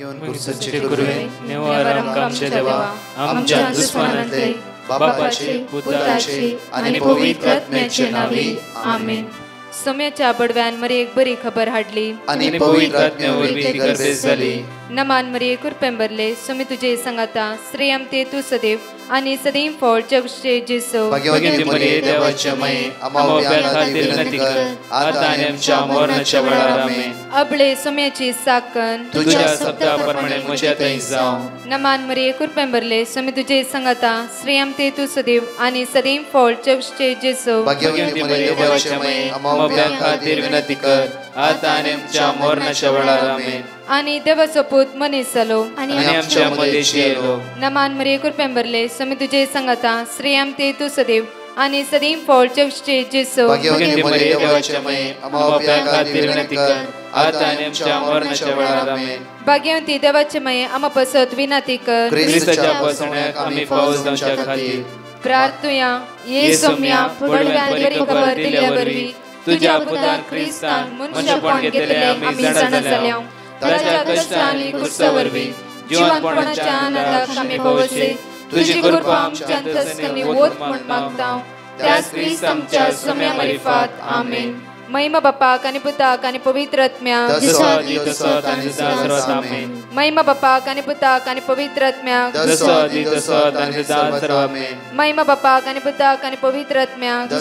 गुरुसचे गुरुवे निवारम आमचे देवा आमच्या दुश्मनांतले बापाचे पुत्राचे आणि पवित्र आत्म्याचे नावे आमेन. सोम्याच्या बडव्यान मरी एक बरी खबर हाडली आणि पवित्र आत्म्यावर ती गर्दी झाली. नमान मरी कुरपेंबरले सोमी तुझे संगाता श्रेयम ते तू सदैव आणि सदैव फळ जगचे जेसो. भाग्यवती मरिये देवाच्या माये आम्हा खातीर विनंती कर आता आणि आमच्या मरणाच्या वेळार आमेन. अबळे सोम्याची साकन तुझ्या शब्दाप्रमाणे म्हज्या थंय जावं. नमान मरी कुरपेंबरले सोमी तुझे संगाता श्रेयम ते तू सदैव आणि सदैव फळ जगचे जेसो. भाग्यवती मरिये देवाच्या माये आम्हा खातीर विनंती कर आता आणि आमच्या मरणाच्या वेळार आमेन. आणि देवाचो पूत मनीस जालो आणि आमच्या मध्येशी येलो. नमान मरी कुरपेंबरले सोमी तुझे संगाता श्रेयम ते तू सदैव आणि सदैव फळ जगचे जेसो. भाग्यवती मरिये देवाच्या माये आम्हा खातीर विनंती कर आता आणि आमच्या मरणाच्या वेळार आमेन. भाग्यवती देवाचे माये आम्हा पसत विनंती कर ख्रिस्ताच्या पसण्याक आम्ही पावस आमच्या खातीर प्रार्थुया. ये सोम्या बडव्यान बरी खबर दिल्यावरवी तुझ्या पुतान ख्रिस्तान मनशापण घेतले आम्ही जाणा जाल्या. ताच्या कष्टांनी क्रुसावरवी जीवनपणाच्या आनंदाक आम्ही पवसे तुझी कृपा आमच्या अंतस्करणी वोत म्हण मागता. त्याच ख्रिस्त आमच्या सोम्या मार्फत आमेन. महिमा बापाक आणि पुताक आणि पवित्र आत्म्याक महिमा बापाक आणि पुताक आणि पवित्र आत्म्याक महिमा बापाक आणि पुताक आणि पवित्र आत्म्याक.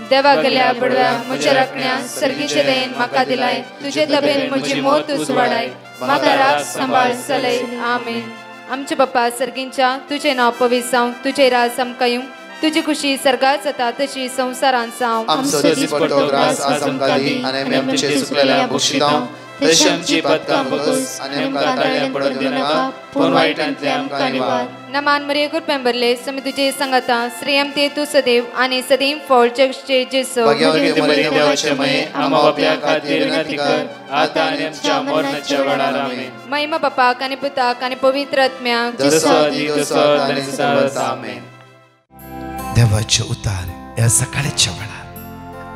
देवा गेल्या बडव्या म्हज्या राखण्या सर्गीचे देन म्हाका दिलाय. तुझे तबेन म्हजी मोत उसवाडाय म्हाका राख सांबाळ चलय आमेन. आमचे बाप्पा सर्गींच्या तुझे नाव पवित्र जावं. तुझे राज आमकां येवं. तुझी खुशी सर्गात जाता तशी संसारांत जावं. आमचो दिसपट्टो ग्रास आज आमकां दी आनी आमी आमचे सुकलेल्या बक्षितांव तशी आमची पदकां बगस आनी आमकां ताळ्यां पडोवन दिनाका पूण वायटांतले आमकां निवार. नमान मरिये कुरपेंबरले सोमी तुझे संगाता श्रेयम ते तू सदैव आणि सदैव फळ जगचे जेसो. भाग्यवती मरिये देवाचे माये आम्हा बाप्या खातीर विनंती कर आता आनी आमच्या मरणाच्या वेळार आमेन. महिमा बापाक आणि पुताक आणि पवित्र आत्म्याक आमेन. देवाचे उतार ह्या सकाळच्या वेळार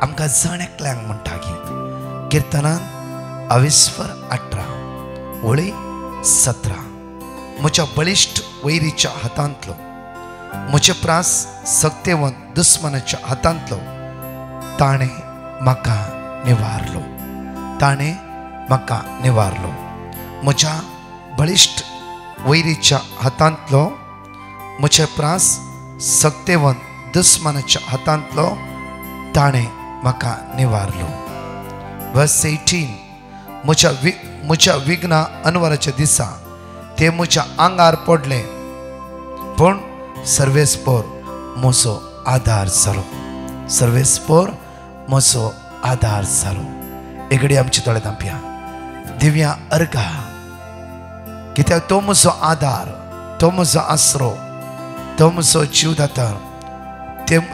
आमकां जण एकल्यांक म्हणटा की किर्तनान 18 ओळी 17 म्हज्या बळिश्ट वैरीच्या हातांतलो म्हजे प्रास सक्तेवंत दुस्मनाच्या हातांतलो ताणे म्हाका निवारलो. ताणे म्हाका निवारलो. म्हज्या बळिश्ट वैरीच्या हातांतलो म्हजे प्रास सक्तेवंत दुस्मनाच्या हातांतलो ताणे म्हाका निवारलो. वर्स 18 म्हज्या विघ्ना अनवराच्या दिसा ते म्हज्या आंगार पडले पूण सर्वेस्पोर म्हजो आधार जालो. सर्वेस्पोर म्हजो आधार जालो. एकडे आमचे दोळे धांपया. दिव्या अर्घा कित्याक तो म्हजो आधार, तो म्हजो आसरो, तो म्हजो जीवदाता,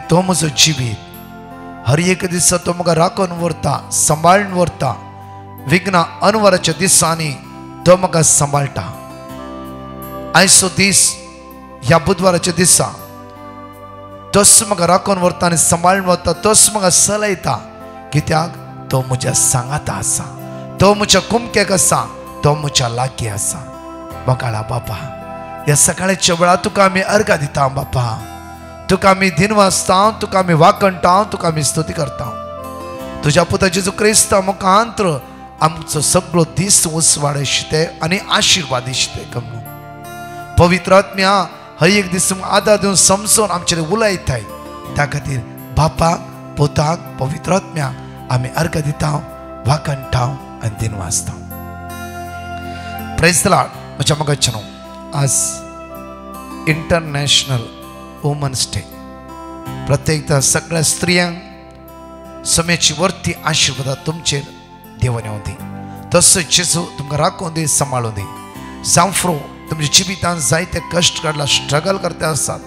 तो म्हजो जिवीत. हर एक दिसा तो म्हाका राखून व्हरता, सांबाळून व्हरता. विघ्ना अनवराच्या दिसांनी तो म्हाका सांबाळटा. आयचो दीस ह्या बुधवाराच्या दिसा तोच म्हाका राखून व्हरता आनी सांबाळून व्हरता. तोच म्हाका चलयता कित्याक तो म्हज्या सांगाता आसा, तो म्हज्या कुमकेक आसा, तो म्हज्या लागीं आसा. म्हाका बापा ह्या सकाळच्या वेळार तुका आमी अर्घ दिता. बापा तुका आमी दिनवासता, तुका आमी वाकणटा, तुका आमी स्तुती करता. तुज्या पुता जेजू क्रिस्त मुखांतर आमचो सगळो दीस उसवाडीशते आनी आशिर्वादिशते कमू. पवित्र आत्म्या हर एक दीस आदार दिवन समजून आमचेर उलयताय. त्या खातीर बापाक पुताक पवित्र आत्म्या आमी अर्घ दिता, वाकणटा आनी दिनवासता. Praise the Lord. म्हज्या मोगाचें आज इंटरनॅशनल वुमन्स डे. प्रत्येकदा सगळ्या स्त्रियांक सोम्याची वर्ती आशिर्वाद तुमचेर देवान येवं दी. तसोच जेजू तुमकां राखून दी, सांबाळून दी. जावफ्रो तुमच्या जिवितांत जायते कश्ट काडला, स्ट्रगल करते आसात.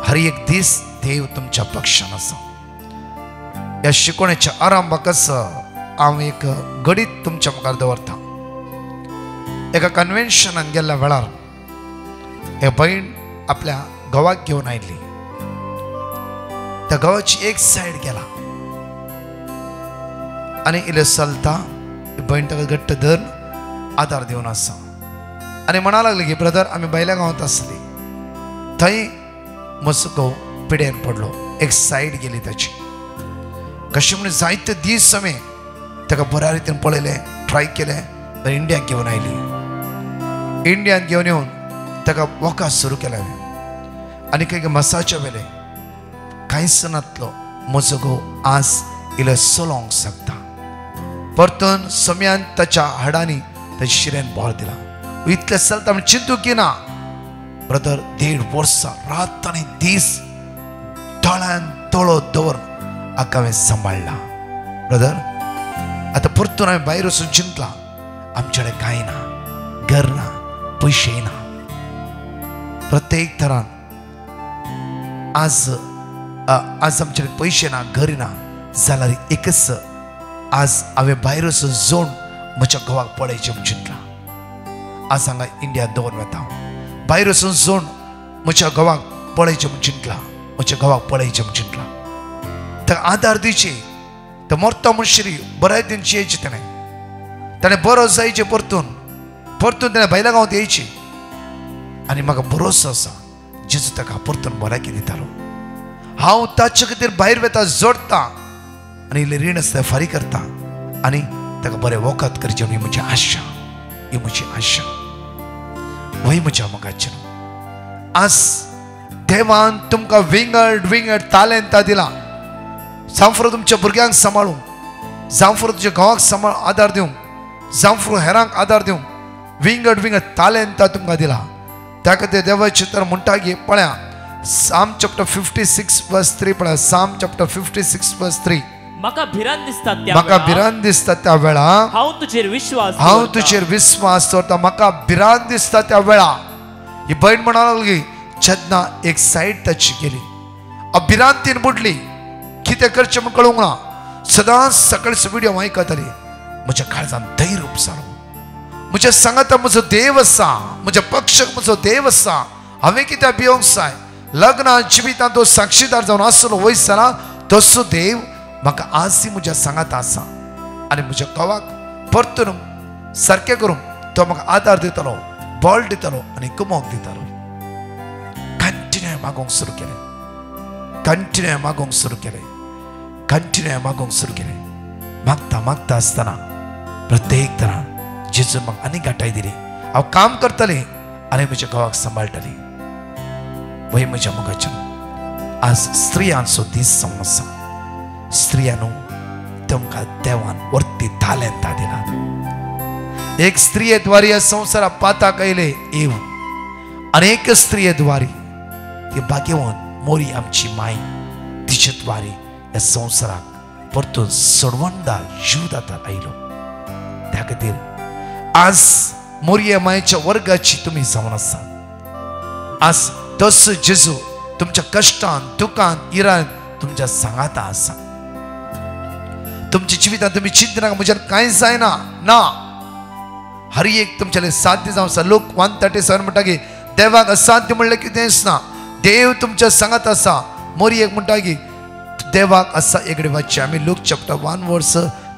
हर एक दीस देव तुमच्या पक्षान आसा. ह्या शिकवण्याच्या आरंभाक हांव एक गणित तुमच्या मुखार दवरता. एका कन्वेन्शनान गेल्ल्या वेळार एक भयण आपल्या घोवाक घेवन आयिल्ली. त्या घोवाची एक सायड गेला आनी इल्ले चलता बहीण ताका घट्ट धर आदार दिवन आसा आनी म्हणा लागले की ब्रदर आमी भायल्या गांवांत आसली थंय म्हजो घोव पिड्यार पडलो एक सायड गेली ताची कशें म्हणून जायते दीस हांवें ताका बऱ्या रितीन पळयलें ट्राय केलें इंडियाक घेवन आयली इंडियान घेवन येवन ताका वॉकां सुरू केलें आनी खंय मसाच्या वेले कांयच नातलो म्हजो घोव आज इल्लो चलोंक शकता परतून सोम्यान ताच्या हाडांनी ताच्या शिरेन बोर दिला इतलें चलता म्हण चिंतू की ना ब्रदर 1.5 वर्सां रात आनी दीस दोळ्यान दोळो दवरून हाका हांवें सांबाळला ब्रदर आतां परतून हांवें भायर वचून चिंतलां आमचे कडेन कांय ना घर ना पयशे ना प्रत्येक तरान आज आमचे कडेन पयशे ना घर ना जाल्यार एकच आज हांवें भायर वचून जोड म्हज्या घोवाक पळयचें म्हूण चिंतलां आज हांगा इंडियान दवरून वता भायर वचून जोड म्हज्या घोवाक पळयचें म्हूण चिंतलां म्हज्या घोवाक पळयचें म्हूण चिंतलां ताका आदार दिवचे तो मरता मनशारी बऱ्या दिन जियेचें ताणें बरो जायचें परतून ताणें भायल्या गांवांत येयचें आनी म्हाका भरोसो आसा जेजू ताका परतून बऱ्याकी दितालो हांव ताचे खातीर भायर वेता जोडटा आनी इल्लें रीण आसता फारीक करता आनी ताका बरें वखद करचें ही म्हजी आशा ही म्हजी आशा वय म्हज्या मोगाचें आज देवान तुमकां विंगड तालेंतां दिला जावं फुरो तुमच्या भुरग्यांक सांबाळूंक जावं फुरो तुज्या घोवाक आदार दिवंक जावं फुरो हेरांक आदार दिवंक विंगड तालेंतां तुमकां दिला त्या खातीर देवाचें तर म्हणटा की पळया Psalm chapter 56 verse 3 पळया Psalm chapter 56 verse 3 म्हाका भिरांत दिसता त्या वेळा हांव तुजेर विश्वास दवरता म्हाका भिरांत दिसता त्या वेळा ही बहीण म्हणा लागली जेन्ना एक सायड ताची गेली भिरांतीन बुडली कितें करचें म्हूण कळूंक ना सदांच सकाळचो व्हिडिओ आयकताली म्हज्या काळजान धैर्य उपसालो म्हज्या सांगाता म्हजो देव आसा म्हज्या पक्षाक म्हजो देव आसा हांवें कित्याक भियोंक जाय लग्नात जिवितांत तो साक्षीदार जावन आसलो वयस जाला तसो देव म्हाका आजय म्हज्या सांगाता आसा आनी म्हज्या घोवाक परतून सारकें करून तो म्हाका आदार दितालो बळ दितालो आनी कुमोक दितालो कंटिन्यू मागोवंक सुरू केलें कंटिन्यू मागोवंक सुरू केलें मागता आसतना प्रत्येक तरान जेजू म्हाका आनी घटाय दिली हांव काम करतलें आनी म्हज्या घोवाक सांबाळटलें वय म्हज्या मोगाचें आज स्त्रियांचो दीस जावन आसा स्त्रियांनो तुमकां देवान वर्ती तालेंतां दिला एक स्त्रिये द्वारे ह्या संवसाराक पाताक आयले येव अनेक स्त्रिये द्वारे ती भाग्यवान मोरी आमची माय तिचे द्वारे ह्या संवसाराक परतून सोडवणदार जीव दाता आयलो त्या खातीर आज मोरये मायेच्या वर्गाची तुमी जावन आसा आज तसो जेजू तुमच्या कष्टान दुखान इरान तुमच्या सांगाता आसा तुमच्या जिवितांत तुमी चिंता नाका म्हज्यान कांयच जायना ना हर एक तुमचे साध्य जावं आसा लोक 137 म्हणटा की देवाक असाध्य म्हणलें कितेंच ना देव तुमच्या सांगात आसा मोरयेक म्हणटा की देवाक आसा एकडे वाचया आमी लूक चॅप्टर 1 वर्स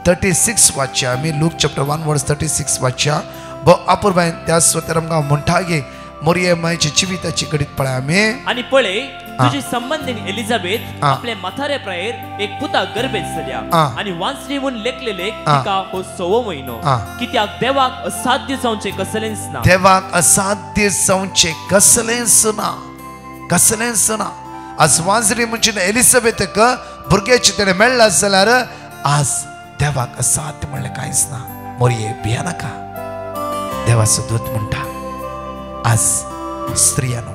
36 वाचया आमी लूक चॅप्टर 1 वर्स 36 वाचया अपूर्वायन त्या स्वतार आमकां म्हणटा की मोरये मायेच्या जिविताची घडीत पळय आमी आनी पळय तुजी संबंधीन एलिझाबेथ आपले म्हातारे प्रायेर एक पुता गर्भेत जाल्या आनी वांसळी म्हूण लेखलेले तिका हो 6वो म्हयनो कित्याक देवाक असाध्य जावचें कसलेंच ना देवाक असाध्य जावचें कसलेंच ना आज वांसळी म्हणजे एलिझाबेथक भुरग्याचे तेणे मेळ्ळा जाल्यार आज देवाक असाध्य म्हणलें कांयच ना मोरये भिया नाका देवाचो दूत म्हणटा आज स्त्रियांनो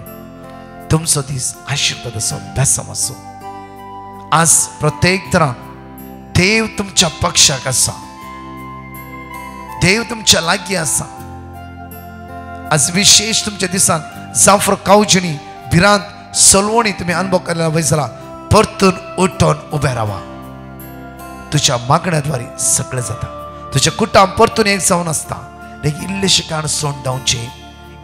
तुमचो दीस आशिर्वाद असो बेसम असो आज प्रत्येक तरान देव तुमच्या पक्षाक आसा देव तुमच्या लागीं आसा आज विशेष तुमच्या दिसान जाफर कावजणी भिरांत सलवणी तुम्ही अनुभव केला वयसला परतून उठून उबे रावा तुझ्या मागण्याद्वारे सगळें जाता तुझे कुटुंब परतून एक जावन आसता देखील इल्लेशे कारण सोंड जावचें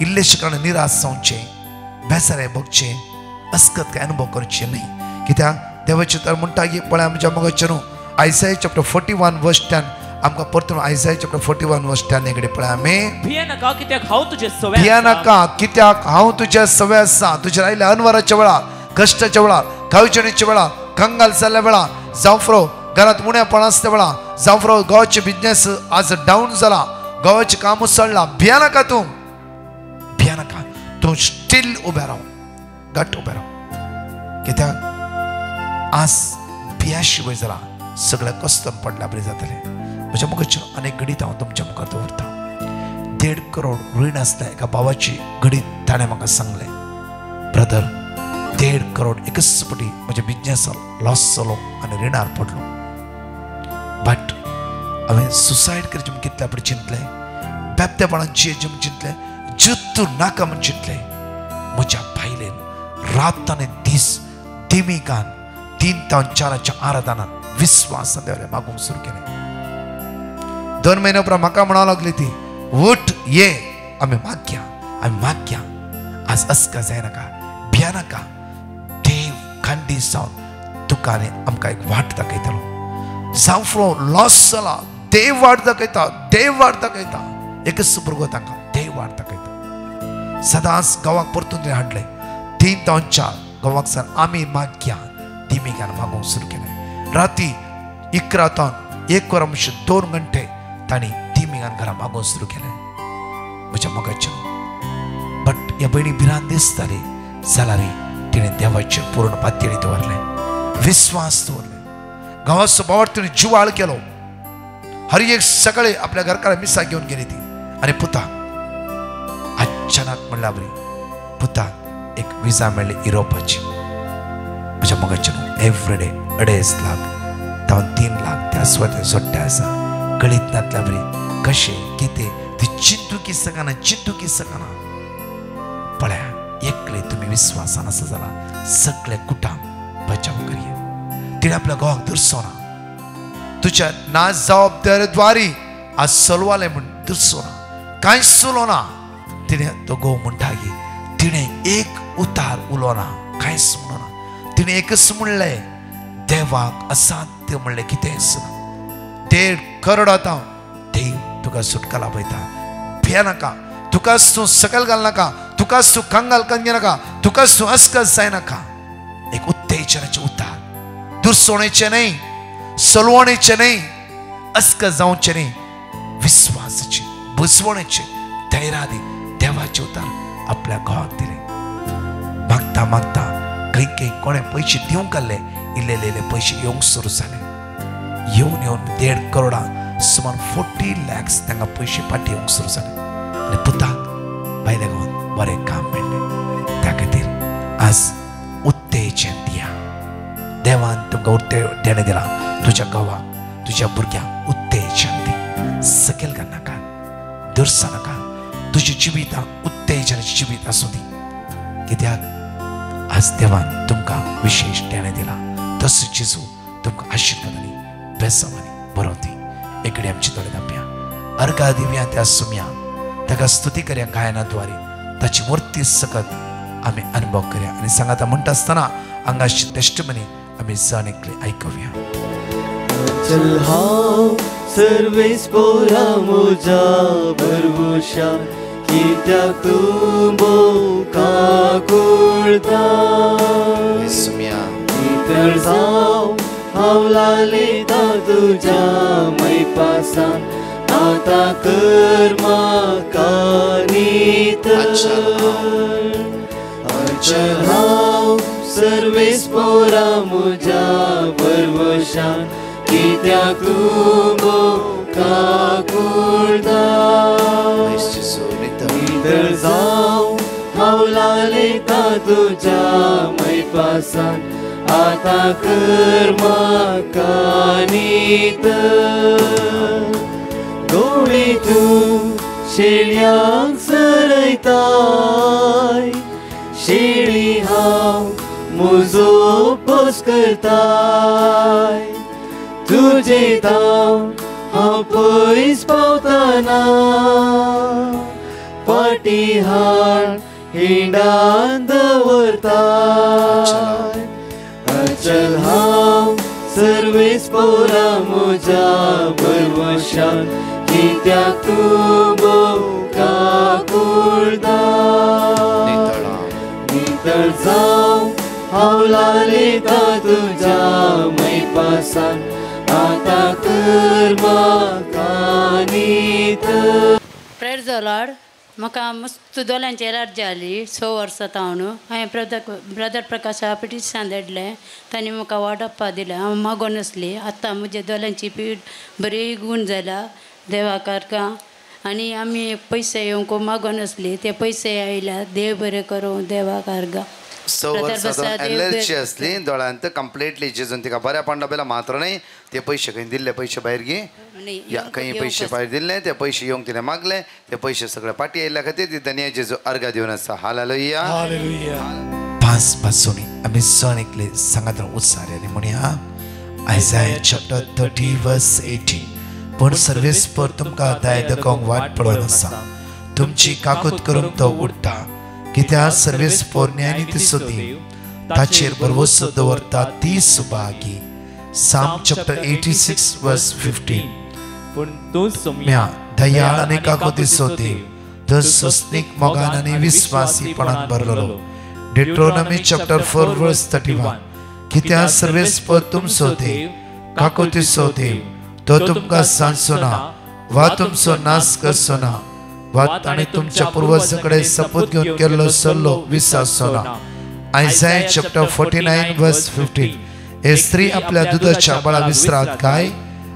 इल्लेशे कारण निराश जावचें बेसारे भोगचें अस्कत काय अनुभव करचें न्ही कित्याक देवाचें तर म्हणटा की पळय आमच्या मोगाचें न्हू आयसाया चॅप्टर 41 वर्स 10 आमकां परतून आयसाया चॅप्टर 41 वर्स 10 कडेन पळय आमी भिये नाका कित्याक हांव तुजे सवय भिया नाका कित्याक हांव तुज्या सवय आसा तुज्या आयल्या अनवराच्या वेळार कश्टाच्या वेळार खावचेच्या वेळार कंगाल जाल्ल्या वेळार जावं फरो घरांत मुण्यापण आसल्या वेळार जावं फरो गांवचे बिझनेस आज डाऊन जाला गांवाचें काम उसळ्ळां भिया नाका तूं भिया नाका तूं स्टील उबें राव घट्ट उबें राव कित्याक आज भिया शिवाय जाल्यार सगळें कस्तम पडल्या बरें जातलें म्हज्या मुखार अनेक घडीत हांव तुमच्या मुखार दवरतां 1.5 करोड रीण आसता एका भावाची घडीत ताणें म्हाका सांगलें ब्रदर 1.5 करोड एकच फावटी म्हज्या बिझनेसाक लॉस जालो आनी रिणार पडलो बट हांवें सुसायड करचें म्हूण कितल्या फावटी चिंतलें बेबतेपणान जियेचें म्हूण चिंतलें जितू नाका म्हूण चिंतलें म्हज्या बायलेन रात आनी दीस दिमिकान 3 ते 4 आराधनान विश्वासान देवाले मागूंक सुरू केलें 2 म्हयने उपरांत म्हाका म्हणूंक लागली ती उठ ये आमी मागया आज अस्का जायनाका भिया नाका देव खंडी जावन तुका आनी आमकां एक वाट दाखयतलो जावं फुडें लॉस जाला देव वाट दाखयता एकच भुरगो तांकां देव वाट दाखयता सदांच गांवाक परतून हाडले 3 ते 4 गांवाक सावन आमी मागया दिमिकान मागूंक सुरू केलें राती 11 तो 1 वर म्हणचे 2 घंटे तांणी दिमिकान घरा मागूंक सुरू केलें म्हज्या मोगाचें बट ह्या भयणी भिरांत दिसताली जाल्यार तिणें देवाचेर पूर्ण पातळी दवरलें विश्वास दवरलें गांवाचो बावर तिणें जिवाळ केलो हर एक सकाळी आपल्या घरकारां मिसा घेवन गेली ती आनी पुताक अचानक म्हणल्यार बरी पुताक एक विजा मेळ्ळी युरोपाची म्हज्या मोगाचें एवरीडे 2.5 लाख जावन 3 लाख त्या स्वता सोडटे आसा गळीत नातल्या बरी कशें कितें ती चिंतूकी सकाना पळया एकले तुम्ही विश्वासान आसा जाल्यार सगळे कुटाम बचाव करिये तिणें आपल्या घोवाक दुरसोना तुज्या ना जबाबदारी आज चलवाले म्हूण दुरसोना कांय उलोवना तिणें तो घोव म्हणटा की तिणें एक उतार उलोवना कांयच म्हणना तिणें एकच म्हणलें देवाक असाध्य म्हणलें कितें आसना 1.5 करोड आतां देव तुका सुटका लाभयता भिया नाका तुकाच तूं सकल घाल नाका तुकाच तूं कंगाल कन्या नाका तुकाच तूं अस्कस जाय नाका एक उत्तेजनाचें उतार दुरसोणेचें न्ही सलवणेचें न्ही अस्कस जावचें न्ही विश्वासाचें बुजवणेचें धैर्यादी देवाचें उतार आपल्या घोवाक दिलें मागता मागता खंय कोणें पयशे दिवंक आसले इल्ले पयशे येवंक सुरू जाले येवन 1.5 करोडा सुमार 40 lakhs तांकां पयशे पाटी येवंक सुरू जाले आनी पुताक बायले गांवांत बरें काम मेळ्ळें त्या खातीर आज उत्तेजन दिया देवान तुमकां उत्तेजन दिलां तुज्या गांवाक तुज्या भुरग्यांक उत्तेजन दी सकयल घाल नाका दुरसा नाका तुज्या जिवितांत उत्तेजनाचें जिवीत आसूं दी कित्याक आज देवान तुमकां विशेष देणें दिलां तसो जेजू तुमकां आशिर्वादांनी बेसांवांनी भरोवन दी एकडे आमची थोडे दाप्या अर्घा दिव्या त्या सुम्या ताका स्तुती करया गायनाद्वारे ताची मूर्ती सकत आमी अनुभव करया आनी सांगाता म्हणटा आसतना हांगाची टेस्टमनी आमी जाण एकले आयकुया चल हांव सर्वेस पोरा म्हज्या भरवशा कित्याक तूं मोका कुळटा इतर जावं हांव लालयता तुज्या मैपासान आतां कर म्हाका नितळ अचल हांव सर्वेस पोरा म्हज्या भरवशान कित्याक तूं मोका कुळटा इतर जावं हांव लालयता तुज्या मैपासान आतां कर म्हाका नितळ गवळी तूं शेळयांक चरयताय शेळी हांव म्हजो उपोस करताय तुजे ताव हांव पयस पावतना फाटी हाड हिंडान दवरताय अचल हांव सर्वेस्पोरा म्हज्या भरवशान कित्याक तूं बोका कुर्दा नितळ जावं हांव लालयता तुज्या मैपासान आतां कर म्हाका नितळ. Praise the Lord. म्हाका मस्त दोलांची एलर्जी जाली 6 वर्सां हांव न्हू. हांवें ब्रदर प्रकाशा पिटिशन धाडलें, तांणी म्हाका वाडप्पा दिलें. हांव मागोन आसली. आतां म्हज्या दोलांची पीठ बरी गूण जाला देवाकारका. आनी आमी पयशे येवंक मागोन आसली, ते पयशे आयल्या. देव बरें करूं देवाकारगा. 6 वर्सां एलर्जी असली दोळ्यांत कंप्लीटली जिजून तिका बऱ्या पडना बेला मात्र नाही. ते पैसे खंय दिल्ले, पैसे भायर घे या खंय पैसे भायर दिल्ले, ते पैसे येवंक तिने मागले, ते पैसे सगळे पाटी आयल्या खातीर ती धन्य जेजू अर्घ दिवन आसा. हालेलुया. 5 पासून आमी सण ऐकले सांगात उत्साहाने म्हणया आयसाया चॅप्टर 30 वर्स 18. पण सर्वेस्पर तुमकां दाय दकोंक वाट पडत आसा, तुमची काकूत करून तो उठता. कित्याक सर्वेस्पर न्यायनीती सोदी ताचेर भरवसो दवरता ती सुभागी. साम चॅप्टर 86 वर्स 15. पण तूं म्या दयाळ आनी काकुती सोदी तो सुस्नीक मोगान आनी विस्वासीपणान भरलेलो. डिट्रोनॉमी चॅप्टर 4 वर्स 31. कित्याक सर्वेस्पर तुम सोदी काकुती सोदी तो तुमकां सांगचो ना वा तुमचो नाश करचो ना वा ताणें तुमच्या पुर्वजांकडे सपूत घेवन केल्लो सल्लो विसरचो ना. आयसाया चॅप्टर 49 वर्स 15. हे स्त्री आपल्या दुधाच्या बाळा विसरात काय,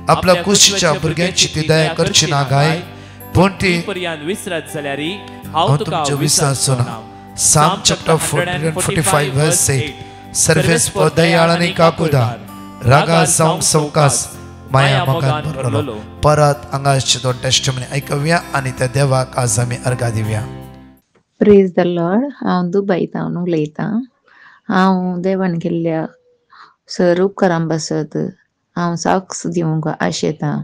आपल्या कुशीच्या भुरग्यांची ती दया करची ना काय, पण ती विसरत जाल्यार हांव तुमचो विसरचो ना. साम चॅप्टर 45 वर्स 8. सर्वेस्पर दयाळ आनी काकूदार रागा जावंक सवकास माया मोगान भरलेलो. परत हांगाचे 2 टेस्टिमनी आयकूया आनी त्या देवाक आज आमी अर्घा दिवया. Praise the Lord. हांव दुबईतावन उलयतां. हांव देवान केल्ल्या सर उपकारां बसत हांव साक्ष दिवंक आशेतां.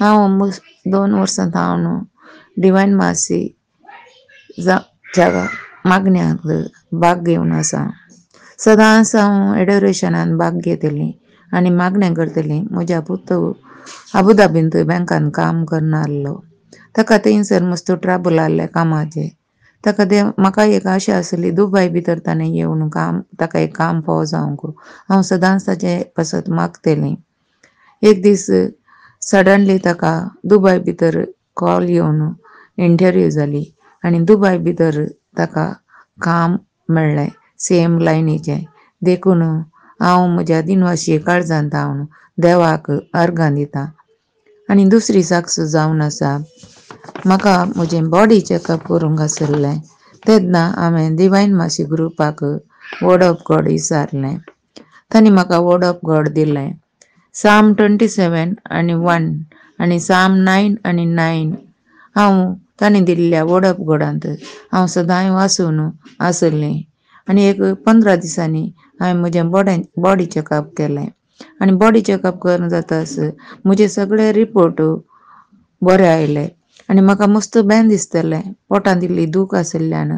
हांव 2 वर्सां हांव न्हू डिवायन मासी मागण्यांक भाग घेवन आसा. सदांच हांव एडोरेशनान भाग घेतली आनी मागणें करतली. म्हज्या पुतू अबुधाबीन थंय बँकान काम करना आसलो. ताका थंयसर मस्त ट्रबल आहले कामाचे. ताका म्हाका एक आशा आसली दुबय भितर ताणें येवन काम ताका एक काम फावो जावंक. हांव सदांच ताचे पासत मागतलें. एक दीस सडनली ताका दुबय भितर कॉल येवन इंटरव्यू जाली आनी दुबय भितर ताका काम मेळ्ळें सेम लायनीचें. देखून हांव म्हज्या दिनवाशी काळजांत हांव देवाक अर्घां दितां. आनी दुसरी साक्ष जावन आसा. म्हाका म्हजें बॉडी चॅकअप करूंक आसलें तेन्ना हांवें डिवायन मासी ग्रुपाक वर्ड ऑफ गॉड विचारलें. तांणी म्हाका वर्ड ऑफ गॉड दिलें. साम 27 आनी 1 आनी साम 9 आनी 9 हांव तांणी दिल्ल्या वर्ड ऑफ गॉडांत हांव सदांय वाचून आसलें. आनी एक 15 दिसांनी हांवें म्हजें बॉडी चॅकअप केलें. आनी बॉडी चॅकअप करून जाताच म्हजे सगळे रिपोर्ट बरे आयले आनी म्हाका मस्त बेन दिसतलें. पोटांत दिल्ली दूख आशिल्ल्यान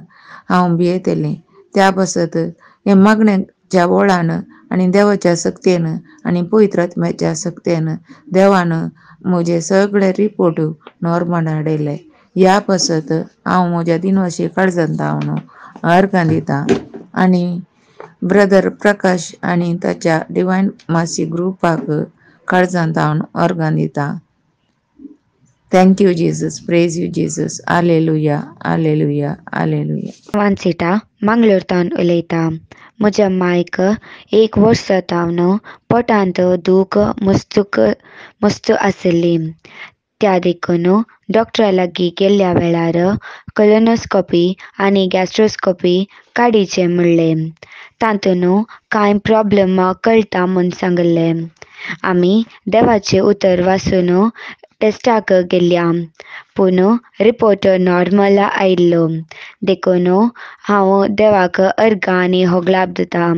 हांव भियेतलें. त्या बसत हे मागण्याच्या बळान आनी देवाच्या सक्तेन आनी पवित्र आत्म्याच्या सक्तेन देवान म्हजे सगळे रिपोर्ट नॉर्मल हाडयले. ह्या पासत हांव म्हज्या दिनवाशी काळजांत हांव अर्घां दितां. आनी ब्रदर प्रकाश आनी ताच्या डिवायन मासी ग्रुपाक काळजांत हांव अर्घां दितां. Thank you Jesus. Praise you Jesus. Hallelujah hallelujah hallelujah. वानसिटा मंगळूरतावन उलयतां. म्हज्या मायक 1 वर्स जावन पोटांत दूख मस्त आसली. त्या देखून डॉक्टरा लागीं गेल्ल्या वेळार कोलोनोस्कोपी आनी गॅस्ट्रोस्कोपी काडीचें म्हणलें. तातूंत कांय प्रॉब्लेम कळटा म्हूण सांगलें. आमी देवाचें उतर वाचून टेस्टाक गेल्ल्या पूण रिपोर्ट नॉर्मल आयिल्लो. देखून हांव देवाक अर्घां आनी होगलाब दितां.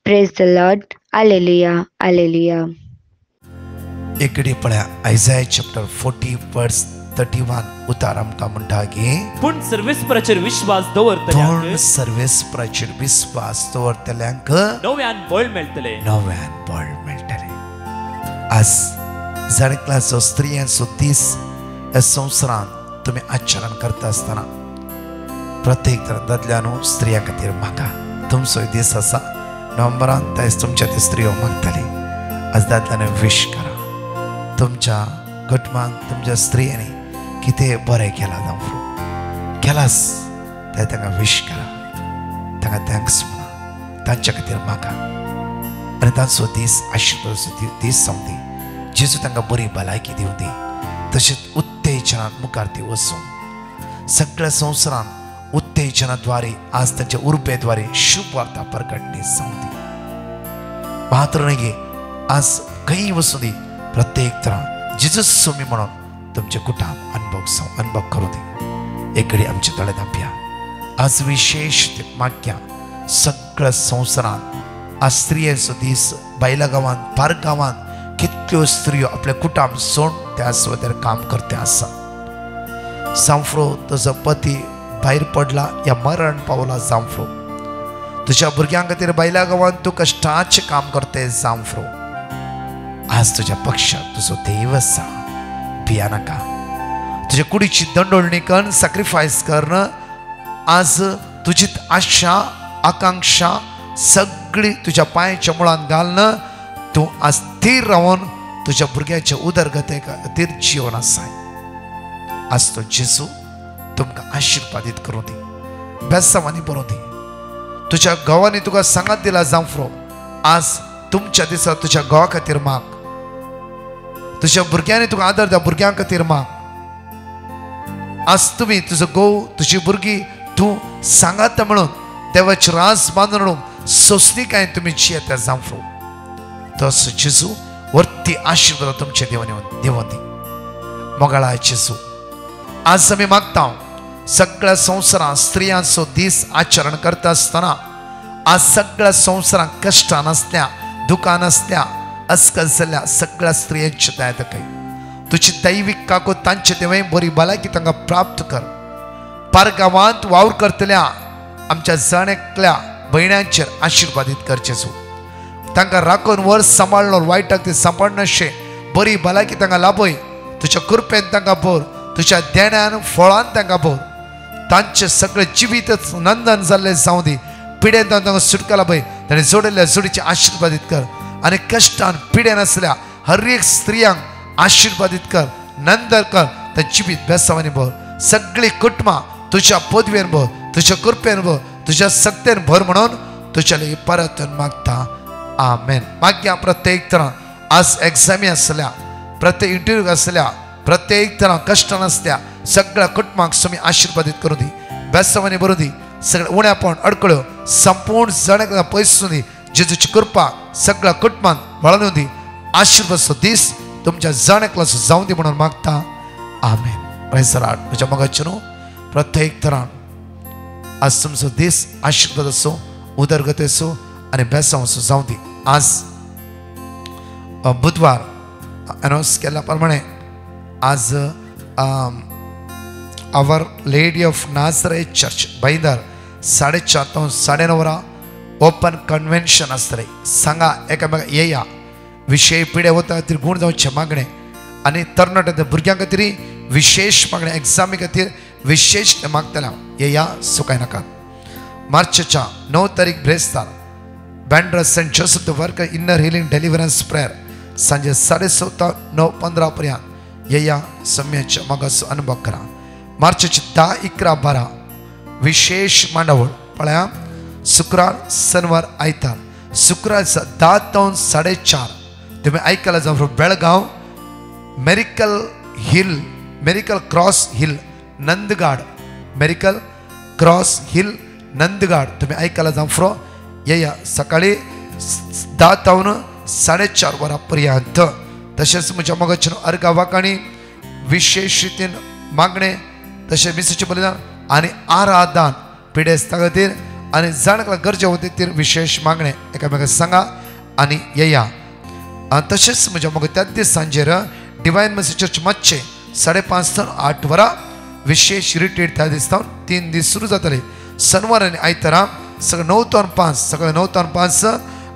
Praise the Lord. Hallelujah hallelujah. एकडे पळया आयसाया चॅप्टर 40 वर्स 31 उतार आमकां म्हणटा की पूण सर्वेस्पराचेर विश्वास दवरतल्यांक नव्यान बळ मेळटलें. आज जणकल्याचो स्त्रियांचो दीस ह्या संवसारांत तुमी आचरण करता आसतना प्रत्येक दादल्यानो स्त्रियां खातीर मागा तुमचो दीस आसा नोव्हेंबरांत आयज तुमच्या ते स्त्रियो मागतली आज दादल्याने विश करा तुमच्या कुटुंबांत तुमच्या स्त्रियांनी कितें बरें केलां जावं केलास ते तांकां विश करा तांकां थँक्स म्हणा तांच्या खातीर मागा आनी तांचो दीस आशिर्वादाचो दीस जावं दी जेजू तांकां बरी भलायकी दिवं दी तशेंच उत्तेजनान मुखार ती वचून सगळ्या संवसारांत उत्तेजनाद्वारे आज तांच्या उर्बेद्वारे शुभ वार्ता प्रकटणी जावं दी मात्र न्ही आज खंय वचूं दी प्रत्येक तरां जेजूस सोमी म्हणून तुमचे कुटांब अनुभव करूं दी एक घडी आमचे तळे धांपया आज विशेष माग्या सगळ्या संवसारांत आज स्त्रियेचो दीस बायला गांवांत पार गांवांत कितल्यो स्त्रियो आपले कुटांब सोड त्या सुवातेर काम करते आसा जांफ्रो तुजो पती भायर पडला या मरण पावला जांफ्रो तुज्या भुरग्यां खातीर बायला गांवांत तूं कश्टाचें काम करते जांफ्रो आज तुज्या पक्षांत तुजो देव आसा भिया नाका तुज्या कुडीची दंडोळणी कर सॅक्रिफायस कर आज तुजी आशा आकांक्षा सगळी तुज्या पांयाच्या मुळांत घालन तूं आज स्थिर रावन तुज्या भुरग्याच्या उदरगते खातीर जीवन आसाय आज तो जेजू तुमकां आशिर्वादीत करूं दी बेसांवांनी बरों दी तुज्या घोवांनी तुका सांगात दिला जांफ्रो आज तुमच्या दिसा तुज्या घोवा खातीर माग तुज्या भुरग्यांनी तुका आदर द्या भुरग्यां खातीर माग आज तुमी तुजो घोव तुजी भुरगीं तूं सांगात म्हणून देवाचे रास बांदून सोंसणीकाय तुमी जियेता जांफ्रो तसो जेजू वर्ती आशिर्वाद तुमचे देवन दी मोगाळा जेजू आज आमी मागता सगळ्या संवसारांत स्त्रियांचो दीस आचरण करता आसतना आज सगळ्या संवसारांत कश्टां नासल्या दुकां नासल्या अस्कल जाल्ल्या सगळ्या स्त्रियांची दया दाखय तुजी दैवीक काको तांचे देवय बरी भलायकी तांकां प्राप्त कर पार गांवांत वावर करतल्या आमच्या जणेकल्या भयण्यांचेर आशिर्वादीत कर जेजू तांकां राखून वर सांबाळलो वायटाक ते सांबाळनाशे बरी भलायकी तांकां लाभय तुज्या कृपेन तांकां भर तुज्या देण्यान फळान तांकां भर तांचे सगळे जिवीतच नंदन जाल्ले जावं दी पिडेन तांकां सुटका लाभय ताणें जोडिल्ल्या जोडीचे आशिर्वादीत कर आनी कश्टान पिडेन आसल्या हर एक स्त्रियांक आशिर्वादीत कर नंदन कर तां जिवीत बेसांवांनी भर सगळीं कुटुंबां तुज्या पदवेन भर तुज्या कृपेन भर तुज्या सक्तेन भर म्हणून तुज्या लागीं परत मागता आमेन मागया प्रत्येक तरां आज एग्जामी आसल्या प्रत्येक इंटरव्यू आसल्या प्रत्येक तरां कश्टां आसल्या सगळ्या कुटुंबांक तुमी आशिर्वादीत करूं दी बेसांवांनी भरूं दी सगळे उण्यापण अडकळ्यो संपूर्ण जणांक पयसूं दी जेजूची कृपा सगळ्या कुटुंबांत वळून दी आशिर्वादाचो दीस तुमच्या जणांक जावं दी म्हणून मागता आमेन प्रेज द लॉर्ड म्हज्या मोगाचें न्हू प्रत्येक तरां आज तुमचो दीस आशिर्वादाचो उदरगतेचो आनी बेसांवाचो जावं दी आज बुधवार अनाउन्स केल्या प्रमाणे आज our lady of Nazareth church बैदर 4:30 तो 9:30 ओपन कन्वेन्शन आसतलें सांगा एकामेका येया विशय पिडे वता खातीर गूण जावचे मागणे आनी तरणाट्या भुरग्यां खातीर विशेष मागणे एग्जामी खातीर विशेष मागतले येया सुकाय नाका मार्चच्या 9 तारीख ब्रेस्तार Bandra saint Joseph the work inner healing deliverance prayer सांजे 6:30 9:15 पर्यंत येया सम्याच्या मागाचो अनुभव करा मार्चचे 10, 11, 12 विशेष मांडावळ पळया शुक्रार शनिवार आयतार शुक्रार 10 to 4:30 तुम्ही आयकला जावं बेळगांव मेरिकल क्रॉस हिल नंदगाड मेरिकल क्रॉस हिल नंदगाड तुम्ही आयकला जावं येया सकाळी 10 to 4:30 वरांपर्यंत तशेंच म्हज्या मोगाचें अर्घ वाकाणी विशेष रितीन मागणे तशें मिसेचें बलिदान आनी आराधन पिडेस्तां खातीर आनी जाणकां गरजे खातीर विशेष मागणे एकामेकाक सांगा आनी येया तशेंच म्हज्या मोग त्याच दीस सांजेर डिवायन मर्सी चर्च मातशें 5:30 to 8 वरां विशेष रिट्रीट त्या दिसता 3 दीस सुरू जातले शनिवार आनी आयतारा सगळे 9 to 5 सकाळी 9 to 5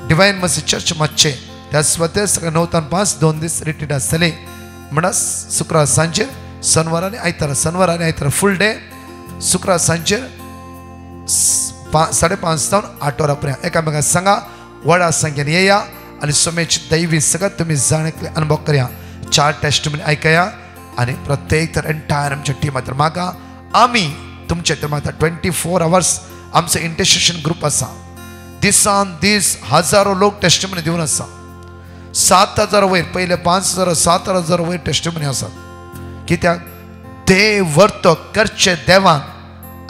डिवायन मर्सी चर्च मातशें त्या स्वतः सकाळी 9 ते 5 2 दीस रिट्रीट आसतली म्हणा शुक्रार सांजेर शनिवार आनी आयतार फूल डे शुक्रार सांजेर 5:30 जावन 8 वरां पर्यंत एकामेकांक सांगा व्हडा संख्येन येया आनी सोमेची दैवी सगळं तुम्ही जाणले अनुभव करया 4 टेस्टमनी आयकया आनी प्रत्येक तर एंटायर आमच्या टिमात म्हाका आमी तुमचे माता 24 hours आमचो इंटरसेशन ग्रुप आसा दिसान दीस हजारो लोक टेस्टमनी दिवन आसा 7,000 वयर पहिले 5,000 7,000 वयर टेस्टमनी आसात कित्याक देव वर्तो करचे देवान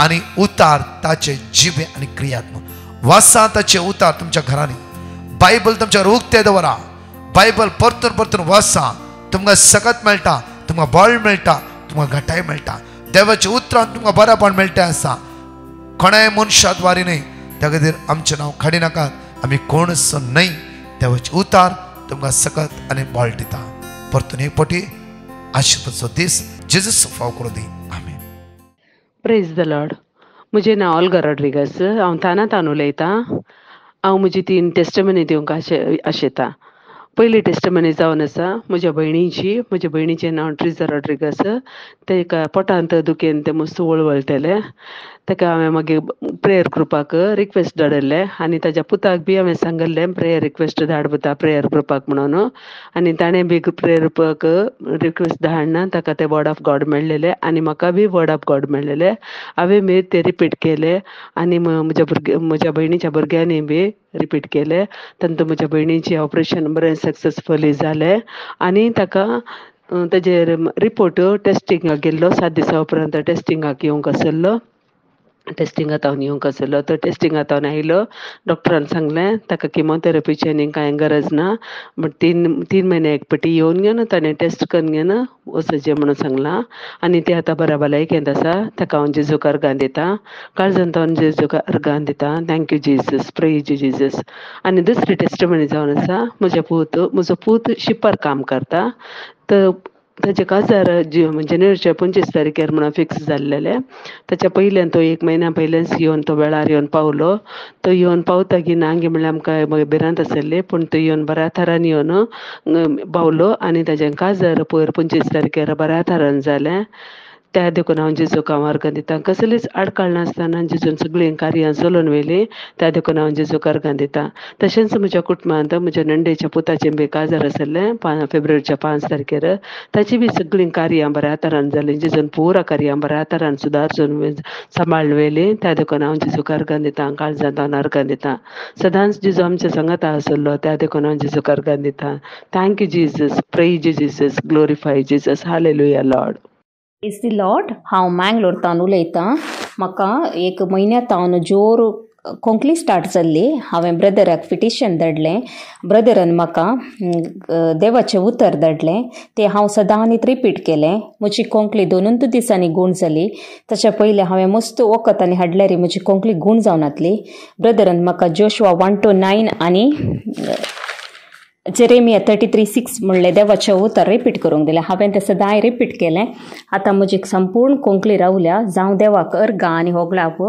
आनी उतार ताचे जिबे आनी क्रियात्मक वासा ताचे उतार तुमच्या घरांनी बायबल तुमच्या उक्ते दवरा बायबल परतून परतून वासा तुमकां सकत मेळटा तुमकां बळ मेळटा तुमकां घटाय मेळटा देवाच्या उतरान तुमकां बरेपण मेळटा आसा कोणाय मनशा द्वारे न्हय त्या खातीर आमचें नांव काडी नाकात आमी कोणच न्हय देवाचे उतार तुमकां सकत आनी बळ दिता परतून एक पटी आशिर्वादाचो दीस जेजूस फाव करून दी आमेन. Praise the Lord. म्हजें नांव ऑल्गा रॉड्रिगस. हांव तानातान उलयतां. हांव म्हजी 3 टेस्टमनी दिवंक आशेतां. पयली टेस्टमनी जावन आसा म्हज्या भयणीचें नांव ट्रिजा रॉड्रिगस. तेका पोटांत दुखेन तें मस्त वळवळटलें. ताका हांवें मागीर प्रेयर ग्रुपाक रिक्वेस्ट धाडले आनी ताज्या पुताक बी हांवें सांगलें प्रेयर रिक्वेस्ट धाड पुता प्रेयर ग्रुपाक म्हणून आनी ताणें बी प्रेयर ग्रुपाक रिक्वेस्ट धाडना ताका तें वर्ड ऑफ गॉड मेळ्ळेलें आनी म्हाका बी वर्ड ऑफ गॉड मेळ्ळेलें. हांवें बी तें रिपीट केलें आनी म्हज्या भयणीच्या भुरग्यांनी बी रिपीट केलें. तांतूं म्हज्या भयणीचें ऑपरेशन बरें सक्सेसफुली जालें आनी ताका ताजेर रिपोर्ट टेस्टिंगाक गेल्लो 7 दिसां उपरांत टेस्टिंगाक येवंक आसलो. टेस्टिंगांत येवंक आसलो तो टेस्टिंगांत आयलो. डॉक्टरान सांगलें ताका किमोथेरपीची आनी कांय गरज ना बट 3 म्हयने एक पाटी येवन घेवन ताणें टेस्ट करून घेवन वचचें म्हणून सांगलां आनी तें आतां बऱ्या भलायकेंत आसा. ताका हांव जेजूक अर्गां दितां. काळजांत हांव जेजूक अर्गां दितां. Thank you Jesus praise Jesus. आनी दुसरी टेस्टमनी जावन आसा म्हजो पूत शिपार काम करता. ताचे काजार जानेवारीच्या 25 तारखेर म्हणून फिक्स जाल्लेलें. ताच्या पयल्यान तो 1 म्हयन्या पयल्याच येवन तो वेळार येवन पावलो. तो येवन पावता की ना गे म्हणल्यार आमकां भिरांत आसलेली पूण तो येवन बऱ्या तरान येवन पावलो आनी ताचें काजार पयर 25 तारखेर बऱ्या तरान जालें. त्या देखून हांव जेजूक अर्गां दितां. कसलीच आडकाळ नासतना जेजून सगळीं कार्यां चलोवन व्हेलीं त्या देखून हांव जेजूक अर्गां दितां. तशेंच म्हज्या कुटुंबांत म्हज्या नंडेच्या पुताचें बी काजार आसलें फेब्रुवारीच्या 5 तारखेर. ताची बी सगळीं कार्यां बऱ्या तरान जालीं. जेजून पुरा कार्यां बऱ्या तरान सुदारचून सांबाळून व्हेलीं त्या देखून हांव जेजूक अर्गां दितां. काळजांत हांव अर्गां दितां. सदांच जेजू आमच्या सांगाता आसलो त्या देखून हांव जेजूक अर्गां दितां. Thank you Jesus praise Jesus glorify Jesus hallelujah Lord. Is the Lord. हांव मँगलोरतान उलयतां. म्हाका 1 म्हयन्यांतावन जोर कोंकणी स्टार्ट जाल्ली. हांवें ब्रदराक पिटिशन धाडलें. ब्रदरान म्हाका देवाचें उतर धाडलें. तें हांव सदांच रिपीट केलें. म्हजी कोंकणी 2 दिसांनी गूण जाली. ताच्या पयलीं हांवें मस्त वखदांनी हाडल्यार म्हजी कोंकणी गूण जावन जातली. ब्रदरान म्हाका जोशुआ 1-9 आनी जेरेमिया 33:6 म्हणलें देवाचें उतर रिपीट करूंक दिलें. हांवें तें सदांच रिपीट केलें. आतां म्हजी संपूर्ण कोंकणी रावल्या. जावं देवाक अर्गां आनी होगळाप.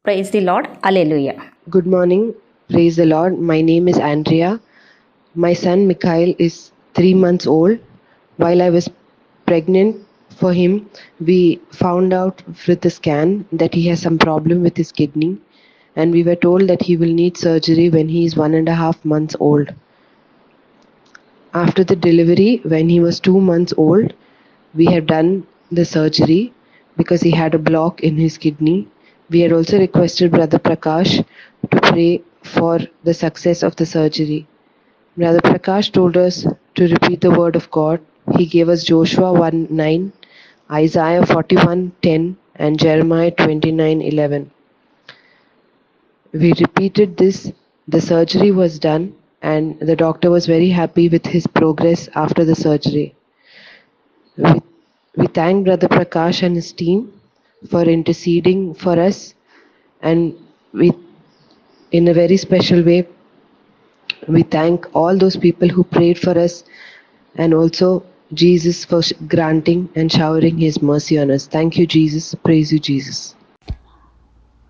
Praise the Lord. Hallelujah. Good morning. Praise the Lord. My name is Andrea. My son Mikhail is 3 months old. While I was pregnant for him, we found out with the scan that he has some problem with his kidney, and we were told that he will need surgery when he is 1.5 months old. After the delivery, when he was 2 months old, we have done the surgery because he had a block in his kidney. We had also requested Brother Prakash to pray for the success of the surgery. Brother Prakash told us to repeat the word of God. He gave us Joshua 1:9, Isaiah 41:10, and Jeremiah 29:11. We repeated this. The surgery was done, and the doctor was very happy with his progress after the surgery. We thank Brother Prakash and his team for interceding for us, and in a very special way we thank all those people who prayed for us, and also Jesus for granting and showering his mercy on us. Thank you Jesus. Praise you Jesus.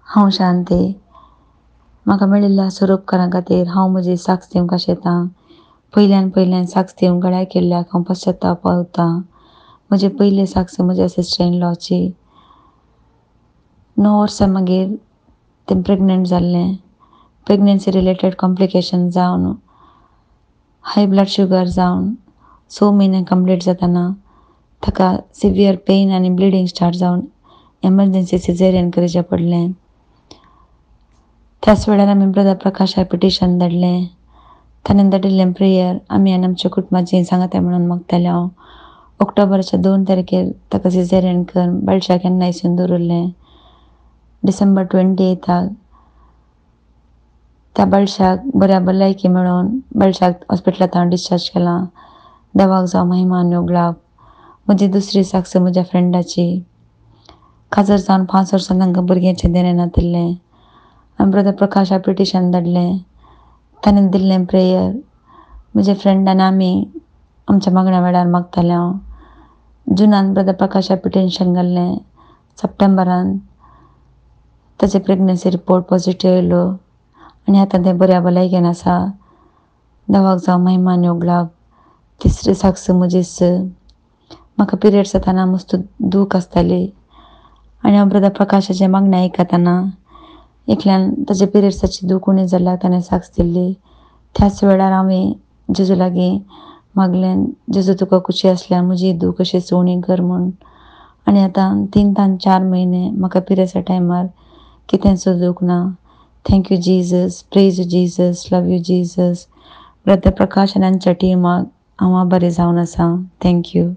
हांव शांती. म्हाका मेळिल्ल्या स्वरूपकारां खातीर हांव म्हजी साक्ष दिवंक आशेतां. पयल्यान socks दिवंक गळ्या केल्ल्याक हांव पश्चाताप पावतां. म्हजे पयले साक्स म्हज्या सिस्टर इन लॉची 9 वर्सां मागीर तें प्रेग्नंट जाल्लें. प्रेग्नन्सी रिलेटेड कॉम्प्लिकेशन जावन हाय ब्लड शुगर जावन 6 म्हयने कंप्लीट जाताना ताका सिवियर पेन आनी ब्लिडींग स्टार्ट जावन एमर्जन्सी सिझेरियन करचें पडलें. त्याच वेळार आमी ब्रदर प्रकाशाक पिटिशन धाडलें. ताणें धाडिल्लें प्रेयर आमी आनी आमच्या कुटुंबाची सांगाते म्हणून मागतालें हांव. ऑक्टोबराच्या 2 तारखेर ताका सिझेरियन करून बळशाक NICUन दवरलें. डिसेंबर 28 त्या बळशाक बऱ्या भलायकी मेळोवन बळशाक हॉस्पिटलांत हांव डिस्चार्ज केलां. देवाक जावं महिमा आनी योग लाभ. म्हजी दुसरी साक्स म्हज्या फ्रेंडाची. काजर जावन 5 वर्सां तांकां भुरग्याचें देणें नातिल्लें. हांवें ब्रदर प्रकाशाक पिटिशन धाडलें. ताणें दिल्लें प्रेयर म्हजे फ्रेंडान आमी आमच्या मागण्या वेळार मागतालें हांव. जुनान ब्रदर प्रकाशाक पिटिशन घाल्लें. सप्टेंबरान ताचे प्रेग्नन्सी रिपोर्ट पॉझिटिव्ह येयलो आनी आतां तें बऱ्या भलायकेन आसा. देवाक जावं महिमा आनी योग लाभ. तिसरी साक्स म्हजीच. म्हाका पिरियड्स जाताना मस्त दूख आसताली आनी हांव ब्रदर प्रकाशाचे मागणें आयकताना एकल्यान ताचे पिरियड्साची दूख उणी जाल्यार ताणें साक्स दिल्ली. त्याच वेळार हांवें जेजू लागीं मागलें, जेजू तुका खुशी आसल्यार म्हजी दूख अशीच उणी कर म्हूण. आनी आतां 3 ते 4 म्हयने म्हाका पिरियड्सा टायमार कितेंच दूख ना. Thank you Jesus, praise Jesus, love you Jesus. Brother Prakash आनी तांच्या टिमाक हांव बरें जावन आसा. थँक्यू.